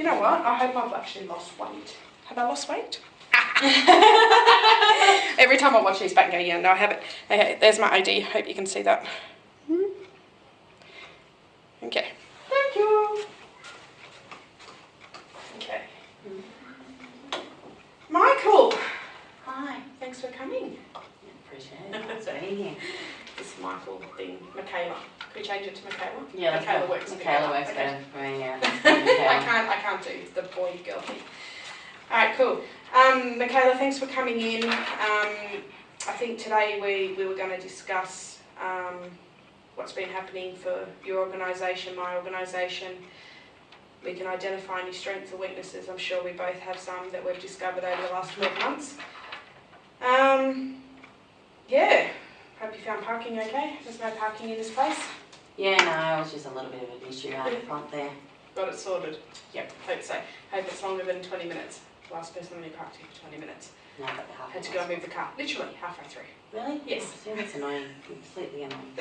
You know what? I hope I've actually lost weight. Have I lost weight? Every time I watch these back, yeah, no, I haven't. Okay, there's my ID. Hope you can see that. Okay. Thank you. Okay. Michael. Hi. Thanks for coming. Appreciate it. Thanks for being here. This Michael thing, Michaela. Could we change it to Michaela? Yeah, Michaela works. Michaela works okay. better for me, yeah. I can't do the boy girl thing. All right, cool. Michaela, thanks for coming in. I think today we were going to discuss what's been happening for your organisation, my organisation. We can identify any strengths or weaknesses. I'm sure we both have some that we've discovered over the last 12 months. Yeah, hope you found parking okay. There's no parking in this place. Yeah, no, it was just a little bit of an issue out the front there. Got it sorted. Yep, hope so. Hope it's longer than 20 minutes. Last person only parked here for 20 minutes. No, but the half. Had to go and move the car, literally halfway through. Really? Yes. Oh, see, that's annoying. Completely annoying.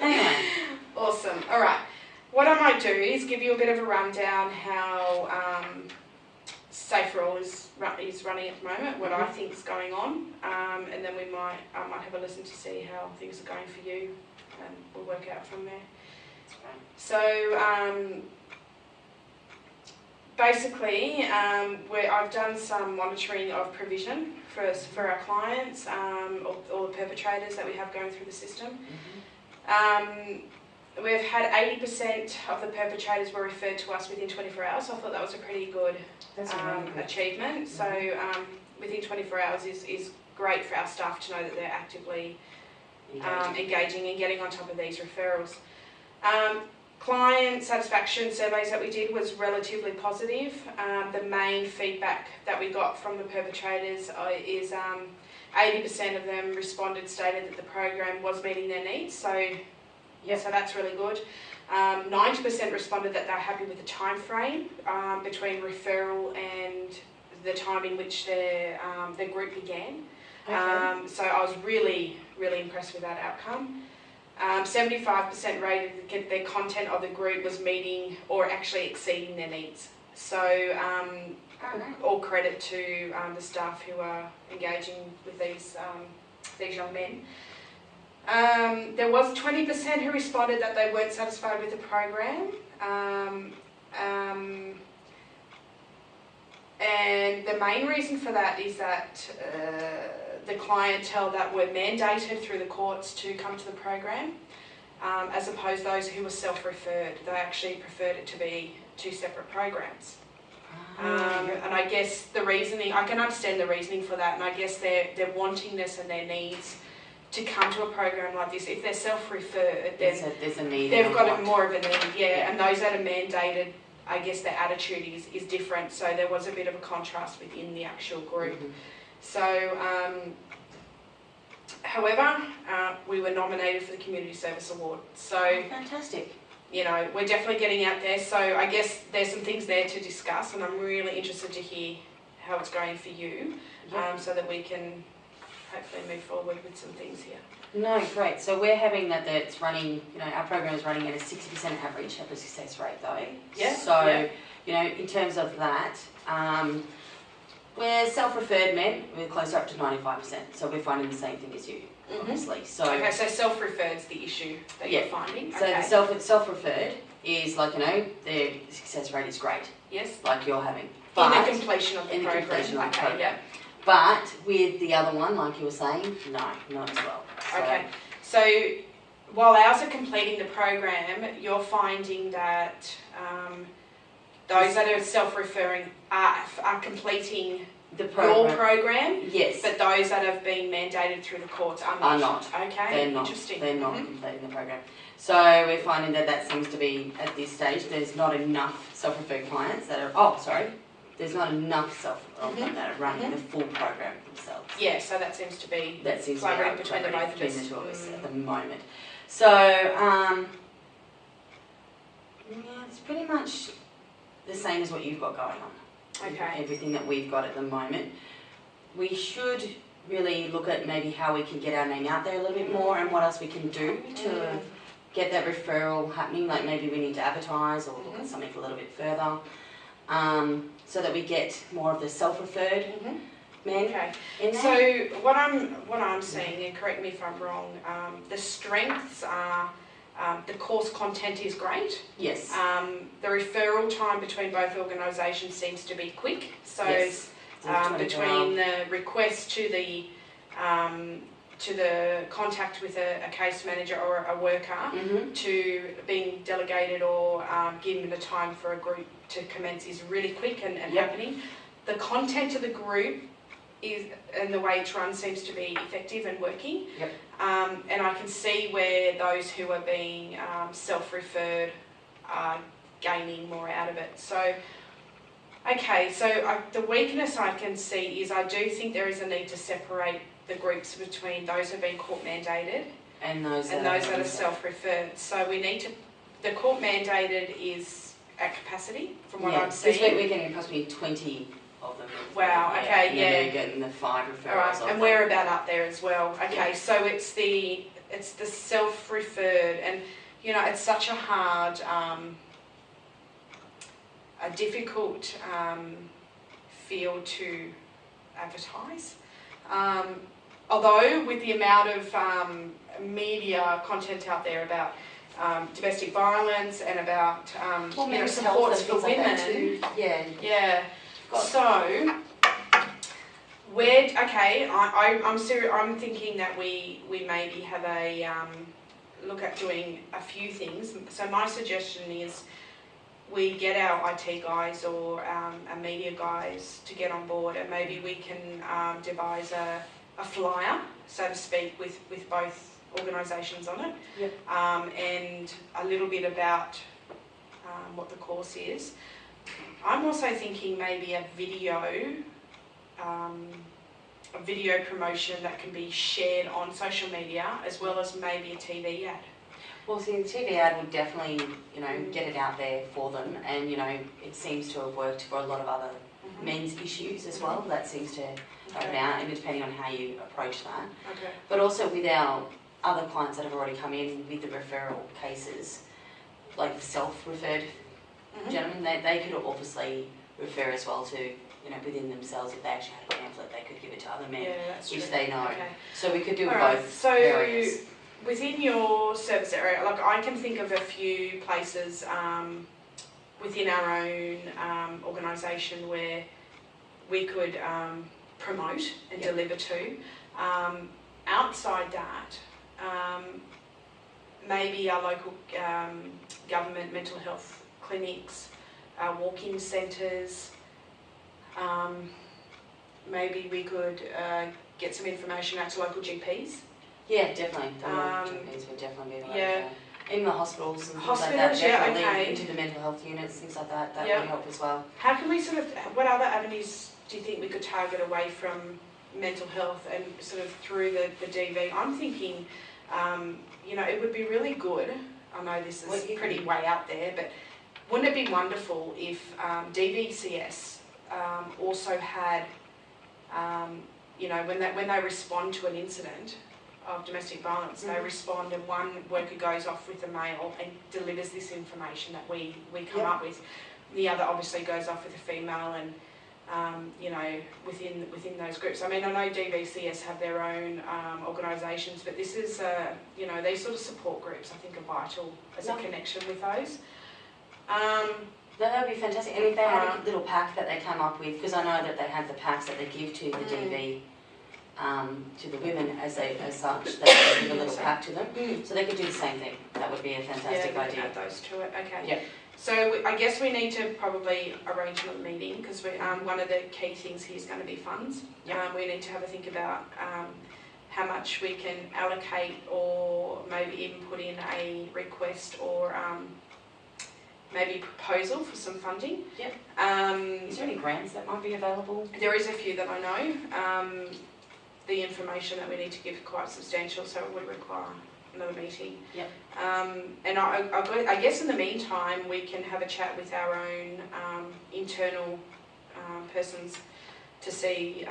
Anyway. Awesome. All right. What I might do is give you a bit of a rundown how Safe for All is running at the moment, what I think is going on, and then I might have a listen to see how things are going for you, and we'll work out from there. So basically, I've done some monitoring of provision for our clients, all the perpetrators that we have going through the system. We've had 80% of the perpetrators were referred to us within 24 hours, so I thought that was a pretty good achievement. So within 24 hours is great for our staff to know that they're actively engaging and getting on top of these referrals. Client satisfaction surveys that we did was relatively positive. The main feedback that we got from the perpetrators is 80% of them stated that the program was meeting their needs. So that's really good. 90% responded that they're happy with the time frame between referral and the time in which their group began. Okay. So I was really, really impressed with that outcome. 75% rated the content of the group was meeting or actually exceeding their needs. So all credit to the staff who are engaging with these young men. There was 20% who responded that they weren't satisfied with the program, and the main reason for that is that the clientele that were mandated through the courts to come to the program, as opposed to those who were self-referred, they actually preferred it to be two separate programs. And I guess the reasoning, I can understand the reasoning for that, and I guess their wantingness and their needs to come to a program like this, if they're self-referred, then there's a need, they've got more of a need, and those that are mandated, I guess their attitude is different, so there was a bit of a contrast within the actual group. So, however, we were nominated for the Community Service Award, so fantastic. You know, we're definitely getting out there, so I guess there's some things there to discuss, and I'm really interested to hear how it's going for you, so that we can hopefully move forward with some things here. No, great. So we're having that's running, our program is running at a 60% average of a success rate though. Yeah. So, in terms of that, we're self-referred men, we're closer up to 95%. So we're finding the same thing as you, obviously. So okay, so self-referred is the issue that you're finding. So the self-referred is like, their success rate is great. Yes. Like you're having. But in the completion of the program. Yeah. But with the other one, like you were saying, no, not as well. So. Okay, so while ours are completing the program, you're finding that those that are self-referring are completing your program, yes, but those that have been mandated through the courts are not. Okay, they're not. Interesting. They're not completing the program. So we're finding that seems to be, at this stage, there's not enough self-referred clients that are, there's not enough that are running the full program themselves. Yeah, so that seems to be collaborative between the both of us. Between the two of us at the moment. So, it's pretty much the same as what you've got going on. Okay. Everything that we've got at the moment. We should really look at maybe how we can get our name out there a little bit more and what else we can do to get that referral happening. Like maybe we need to advertise or look at something a little bit further. so that we get more of the self-referred men Okay. in there. So what I'm seeing, and correct me if I'm wrong, the strengths are the course content is great. Yes. The referral time between both organisations seems to be quick. So Yes. between the request to the contact with a case manager or a worker to being delegated or given the time for a group to commence is really quick and happening. The content of the group is, and the way it's run seems to be effective and working. Yep. And I can see where those who are being self-referred are gaining more out of it. So, okay, so the weakness I can see is I do think there is a need to separate the groups between those who have been court mandated and those that are self-referred. So we need to, the court mandated is at capacity from what I'm seeing. This week we're getting possibly 20 of them. Wow, okay, and yeah. then we're getting the 5 referrals. All right, of and them. we're about up there as well. Okay, Yeah. so it's the self-referred, and you know it's such a hard, a difficult field to advertise. Although with the amount of media content out there about domestic violence and about supports for women, yeah. So, I'm serious. I'm thinking that we maybe have a look at doing a few things. So my suggestion is we get our IT guys or our media guys to get on board, and maybe we can devise a flyer, so to speak, with both organisations on it, and a little bit about what the course is. I'm also thinking maybe a video promotion that can be shared on social media, as well as maybe a TV ad. Well, see, the TV ad would definitely, get it out there for them, and it seems to have worked for a lot of other men's issues as well. That seems to open out, and depending on how you approach that. Okay. But also with our other clients that have already come in with the referral cases, like the self-referred gentlemen, they could obviously refer as well to, within themselves, if they actually had a pamphlet, they could give it to other men, if they know. Okay. So we could do All both So areas. within your service area, like I can think of a few places within our own organisation where we could promote and deliver to. Outside that, maybe our local government mental health clinics, walk-in centres. Maybe we could get some information out to local GPs. Yeah, definitely. The GPs would definitely be like in the hospitals and things like that. Hospitals, yeah, Definitely okay. into the mental health units, things like that. That would help as well. How can we what other avenues do you think we could target away from mental health and sort of through the DV? I'm thinking, it would be really good. I know this is pretty way out there, but wouldn't it be wonderful if DVCS also had, when they respond to an incident of domestic violence, they respond, and one worker goes off with a male and delivers this information that we come up with. The other obviously goes off with a female, and within those groups. I mean, I know DVCS have their own organisations, but this is these sort of support groups I think are vital as a connection with those. That would be fantastic. And if they had a little pack that they come up with, because I know that they have the packs that they give to the DV, to the women as such, they give a little pack to them. So they could do the same thing. That would be a fantastic idea. Add those to it. Okay. Yep. So I guess we need to probably arrange another meeting, because one of the key things here is going to be funds. Yep. We need to have a think about how much we can allocate, or maybe even put in a request or maybe proposal for some funding. Yep. Is there any grants that might be available? There is a few that I know. The information that we need to give is quite substantial, so it would require another meeting. Yep. And I guess in the meantime we can have a chat with our own internal persons to see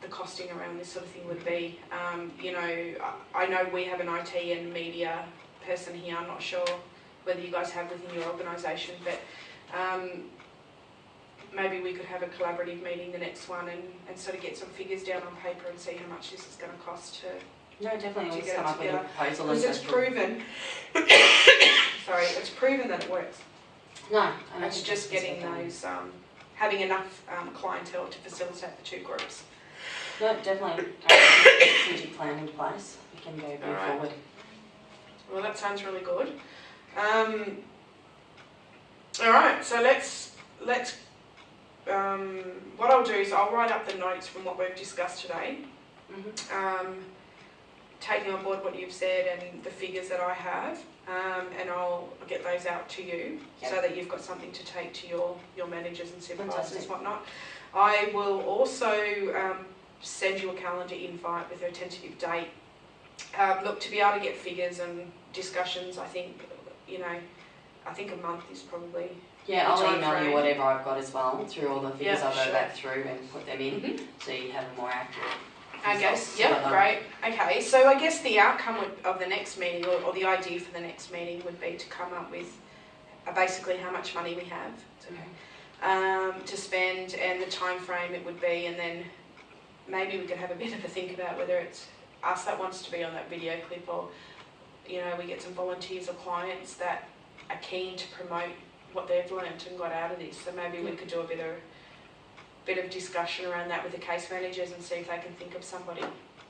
the costing around this sort of thing would be. I know we have an IT and media person here. I'm not sure whether you guys have within your organisation, but maybe we could have a collaborative meeting the next one and sort of get some figures down on paper and see how much this is going to cost to. No, definitely. To Let's get come it up with a together. proposal. Because and it's go through. proven. Sorry, it's proven that it works. No, and I It's think just that's getting what those, having enough clientele to facilitate the two groups. No, definitely. Strategic plan in place. We can go move Alright. forward. Well, that sounds really good. All right, so let's. What I'll do is I'll write up the notes from what we've discussed today. Taking on board what you've said and the figures that I have, and I'll get those out to you so that you've got something to take to your managers and supervisors and whatnot. I will also send you a calendar invite with a tentative date. Look, to be able to get figures and discussions, I think a month is probably. Yeah, I'll email frame. you whatever I've got as well through all the figures. Yeah, I'll go sure. back through and put them in so you have a more accurate. I guess, yeah, results. great. Okay, so I guess the outcome of the next meeting, or the idea for the next meeting, would be to come up with basically how much money we have to spend and the time frame it would be, and then maybe we could have a bit of a think about whether it's us that wants to be on that video clip, or we get some volunteers or clients that are keen to promote what they've learnt and got out of this. So maybe we could do a bit of discussion around that with the case managers and see if they can think of somebody.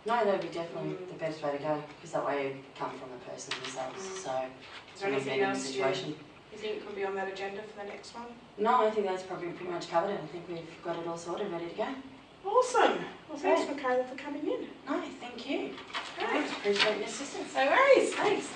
No, that would be definitely the best way to go, because that way you come from the person themselves. So Is there anything else you think could be on that agenda for the next one? No, I think that's probably pretty much covered it. I think we've got it all sorted, ready to go. Awesome. Well, thanks, Michaela, for coming in. No, thank you. Great. Appreciate your assistance. No worries. Thanks.